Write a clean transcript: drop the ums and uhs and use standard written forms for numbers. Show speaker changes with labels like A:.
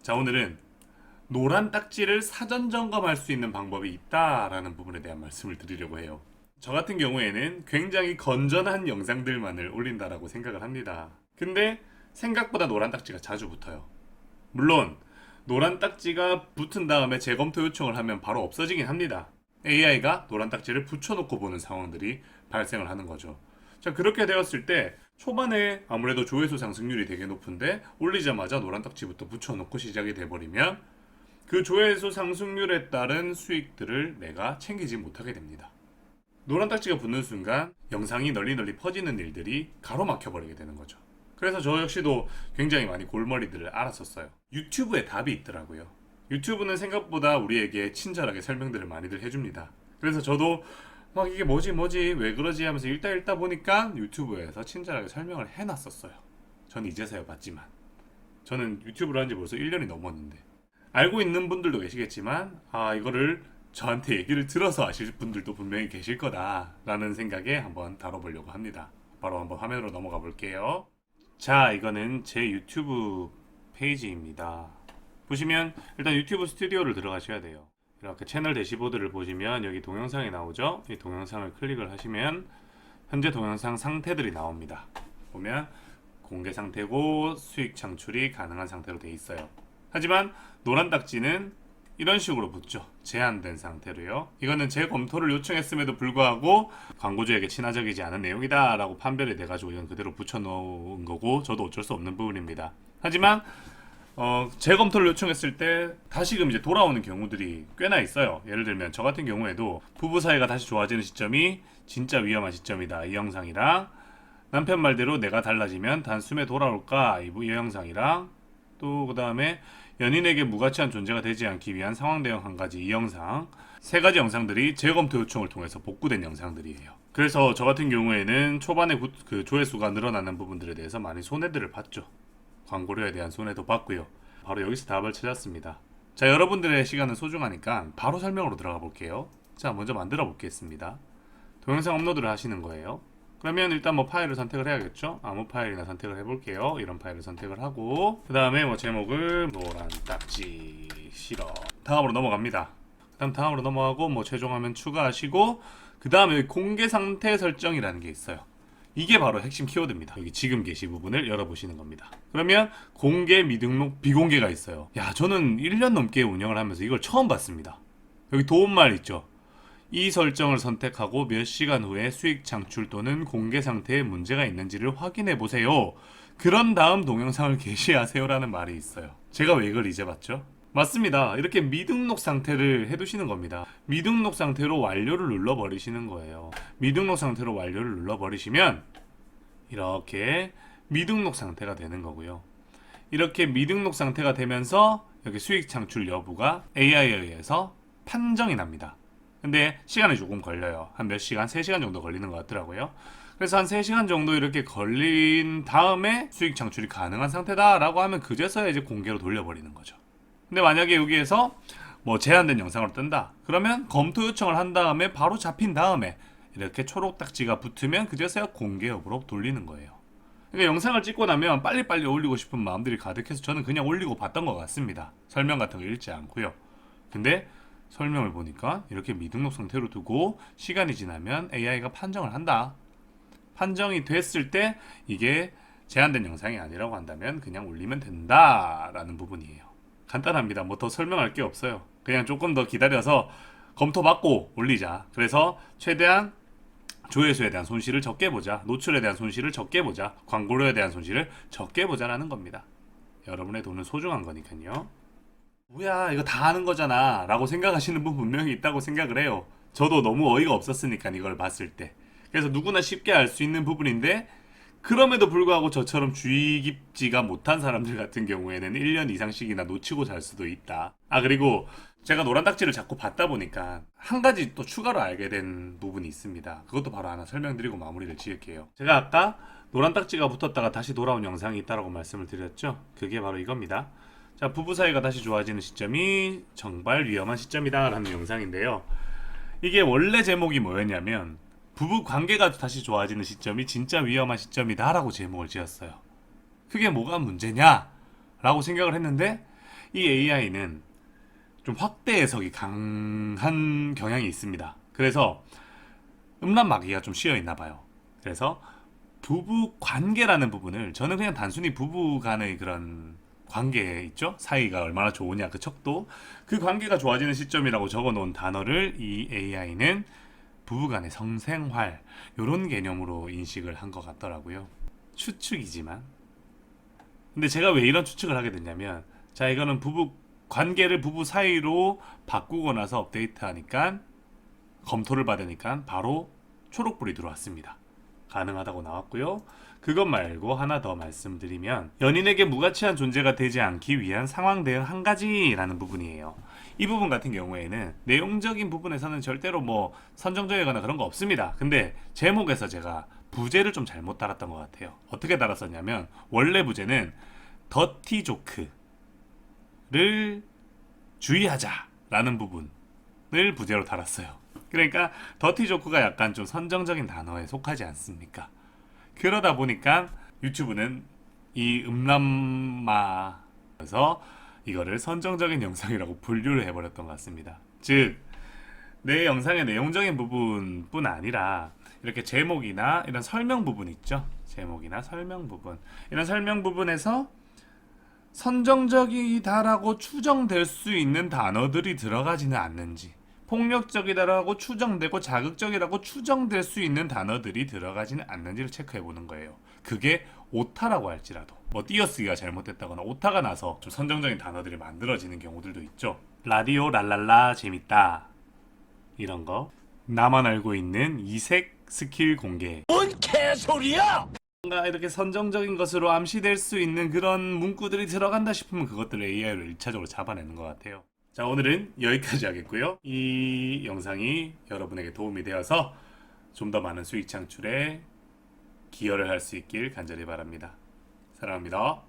A: 자, 오늘은 노란 딱지를 사전 점검할 수 있는 방법이 있다라는 부분에 대한 말씀을 드리려고 해요. 저 같은 경우에는 굉장히 건전한 영상들만을 올린다라고 생각을 합니다. 근데 생각보다 노란 딱지가 자주 붙어요. 물론 노란 딱지가 붙은 다음에 재검토 요청을 하면 바로 없어지긴 합니다. AI가 노란 딱지를 붙여놓고 보는 상황들이 발생을 하는 거죠. 자, 그렇게 되었을 때 초반에 아무래도 조회수 상승률이 되게 높은데 올리자마자 노란 딱지부터 붙여놓고 시작이 돼버리면 그 조회수 상승률에 따른 수익들을 내가 챙기지 못하게 됩니다. 노란 딱지가 붙는 순간 영상이 널리 퍼지는 일들이 가로막혀 버리게 되는 거죠. 그래서 저 역시도 굉장히 많이 골머리들을 앓았었어요. 유튜브에 답이 있더라고요. 유튜브는 생각보다 우리에게 친절하게 설명들을 많이들 해줍니다. 그래서 저도 막 이게 뭐지 왜 그러지 하면서 읽다 보니까 유튜브에서 친절하게 설명을 해놨었어요. 전 이제서야 봤지만 저는 유튜브를 한 지 벌써 1년이 넘었는데 알고 있는 분들도 계시겠지만 이거를 저한테 얘기를 들어서 아실 분들도 분명히 계실 거다라는 생각에 한번 다뤄보려고 합니다. 바로 한번 화면으로 넘어가 볼게요. 자, 이거는 제 유튜브 페이지입니다. 보시면 일단 유튜브 스튜디오를 들어가셔야 돼요. 이렇게 채널 대시보드를 보시면 여기 동영상이 나오죠. 이 동영상을 클릭을 하시면 현재 동영상 상태들이 나옵니다. 보면 공개 상태고 수익 창출이 가능한 상태로 되어 있어요. 하지만 노란 딱지는 이런 식으로 붙죠. 제한된 상태로요. 이거는 재검토를 요청했음에도 불구하고 광고주에게 친화적이지 않은 내용이다 라고 판별이 돼가지고 이건 그대로 붙여놓은 거고 저도 어쩔 수 없는 부분입니다. 하지만 재검토를 요청했을 때 다시금 이제 돌아오는 경우들이 꽤나 있어요. 예를 들면 저 같은 경우에도 부부 사이가 다시 좋아지는 시점이 진짜 위험한 시점이다, 이 영상이랑 남편 말대로 내가 달라지면 단숨에 돌아올까, 이 영상이랑 또 그 다음에 연인에게 무가치한 존재가 되지 않기 위한 상황 대응 한 가지, 이 영상, 세 가지 영상들이 재검토 요청을 통해서 복구된 영상들이에요. 그래서 저 같은 경우에는 초반에 그 조회수가 늘어나는 부분들에 대해서 많이 손해들을 봤죠. 광고료에 대한 손해도 봤고요. 바로 여기서 답을 찾았습니다. 자, 여러분들의 시간은 소중하니까 바로 설명으로 들어가 볼게요. 자, 먼저 만들어 보겠습니다. 동영상 업로드를 하시는 거예요. 그러면 일단 뭐 파일을 선택을 해야겠죠. 아무 파일이나 선택을 해볼게요. 이런 파일을 선택을 하고 그 다음에 뭐 제목을 노란 딱지 싫어, 다음으로 넘어갑니다. 다음으로 넘어가고 뭐 최종화면 추가하시고 그 다음에 공개 상태 설정이라는 게 있어요. 이게 바로 핵심 키워드입니다. 여기 지금 게시 부분을 열어보시는 겁니다. 그러면 공개, 미등록, 비공개가 있어요. 야, 저는 1년 넘게 운영을 하면서 이걸 처음 봤습니다. 여기 도움말 있죠. 이 설정을 선택하고 몇 시간 후에 수익 창출 또는 공개 상태에 문제가 있는지를 확인해 보세요. 그런 다음 동영상을 게시하세요라는 말이 있어요. 제가 왜 이걸 이제 봤죠? 맞습니다. 이렇게 미등록 상태를 해두시는 겁니다. 미등록 상태로 완료를 눌러버리시는 거예요. 미등록 상태로 완료를 눌러버리시면 이렇게 미등록 상태가 되는 거고요. 이렇게 미등록 상태가 되면서 여기 수익 창출 여부가 AI에 의해서 판정이 납니다. 근데 시간이 조금 걸려요. 한 몇 시간, 3시간 정도 걸리는 것 같더라고요. 그래서 한 3시간 정도 이렇게 걸린 다음에 수익 창출이 가능한 상태다라고 하면 그제서야 이제 공개로 돌려버리는 거죠. 근데 만약에 여기에서 뭐 제한된 영상으로 뜬다, 그러면 검토 요청을 한 다음에 바로 잡힌 다음에 이렇게 초록 딱지가 붙으면 그제서야 공개 여부로 돌리는 거예요. 그러니까 영상을 찍고 나면 빨리빨리 올리고 싶은 마음들이 가득해서 저는 그냥 올리고 봤던 것 같습니다. 설명 같은 거 읽지 않고요. 근데 설명을 보니까 이렇게 미등록 상태로 두고 시간이 지나면 AI가 판정을 한다. 판정이 됐을 때 이게 제한된 영상이 아니라고 한다면 그냥 올리면 된다라는 부분이에요. 간단합니다. 뭐 더 설명할 게 없어요. 그냥 조금 더 기다려서 검토받고 올리자. 그래서 최대한 조회수에 대한 손실을 적게 보자, 노출에 대한 손실을 적게 보자, 광고료에 대한 손실을 적게 보자라는 겁니다. 여러분의 돈은 소중한 거니까요. 뭐야, 이거 다 아는 거잖아 라고 생각하시는 분 분명히 있다고 생각을 해요. 저도 너무 어이가 없었으니까 이걸 봤을 때. 그래서 누구나 쉽게 알 수 있는 부분인데 그럼에도 불구하고 저처럼 주의 깊지가 못한 사람들 같은 경우에는 1년 이상씩이나 놓치고 살 수도 있다. 그리고 제가 노란 딱지를 자꾸 받다 보니까 한 가지 또 추가로 알게 된 부분이 있습니다. 그것도 바로 하나 설명드리고 마무리를 지을게요. 제가 아까 노란 딱지가 붙었다가 다시 돌아온 영상이 있다고 말씀을 드렸죠. 그게 바로 이겁니다. 자, 부부 사이가 다시 좋아지는 시점이 정말 위험한 시점이다 라는 영상인데요. 이게 원래 제목이 뭐였냐면 부부 관계가 다시 좋아지는 시점이 진짜 위험한 시점이다 라고 제목을 지었어요. 그게 뭐가 문제냐 라고 생각을 했는데 이 AI는 좀 확대 해석이 강한 경향이 있습니다. 그래서 음란 마귀가 좀 씌어 있나 봐요. 그래서 부부 관계라는 부분을 저는 그냥 단순히 부부 간의 그런 관계 있죠? 사이가 얼마나 좋으냐 그 척도 그 관계가 좋아지는 시점이라고 적어 놓은 단어를 이 AI는 부부간의 성생활 이런 개념으로 인식을 한 것 같더라고요. 추측이지만 근데 제가 왜 이런 추측을 하게 됐냐면 자 이거는 부부 관계를 부부 사이로 바꾸고 나서 업데이트하니까 검토를 받으니까 바로 초록불이 들어왔습니다. 가능하다고 나왔고요. 그것 말고 하나 더 말씀드리면 연인에게 무가치한 존재가 되지 않기 위한 상황 대응 한 가지라는 부분이에요. 이 부분 같은 경우에는 내용적인 부분에서는 절대로 뭐 선정적이거나 그런 거 없습니다. 근데 제목에서 제가 부제를 좀 잘못 달았던 것 같아요. 어떻게 달았었냐면 원래 부제는 더티 조크를 주의하자라는 부분을 부제로 달았어요. 그러니까 더티 조크가 약간 좀 선정적인 단어에 속하지 않습니까? 그러다 보니까 유튜브는 이 음란마에서 이거를 선정적인 영상이라고 분류를 해버렸던 것 같습니다. 즉, 내 영상의 내용적인 부분뿐 아니라 이렇게 제목이나 이런 설명 부분 있죠? 제목이나 설명 부분. 이런 설명 부분에서 선정적이다라고 추정될 수 있는 단어들이 들어가지는 않는지 폭력적이다라고 추정되고 자극적이라고 추정될 수 있는 단어들이 들어가지는 않는지를 체크해 보는 거예요. 그게 오타라고 할지라도 뭐 띄어쓰기가 잘못됐다거나 오타가 나서 좀 선정적인 단어들이 만들어지는 경우들도 있죠. 라디오 랄랄라 재밌다 이런 거 나만 알고 있는 이색 스킬 공개
B: 뭔 개소리야!
A: 뭔가 이렇게 선정적인 것으로 암시될 수 있는 그런 문구들이 들어간다 싶으면 그것들을 AI로 1차적으로 잡아내는 것 같아요. 자, 오늘은 여기까지 하겠고요. 이 영상이 여러분에게 도움이 되어서 좀 더 많은 수익 창출에 기여를 할 수 있길 간절히 바랍니다. 사랑합니다.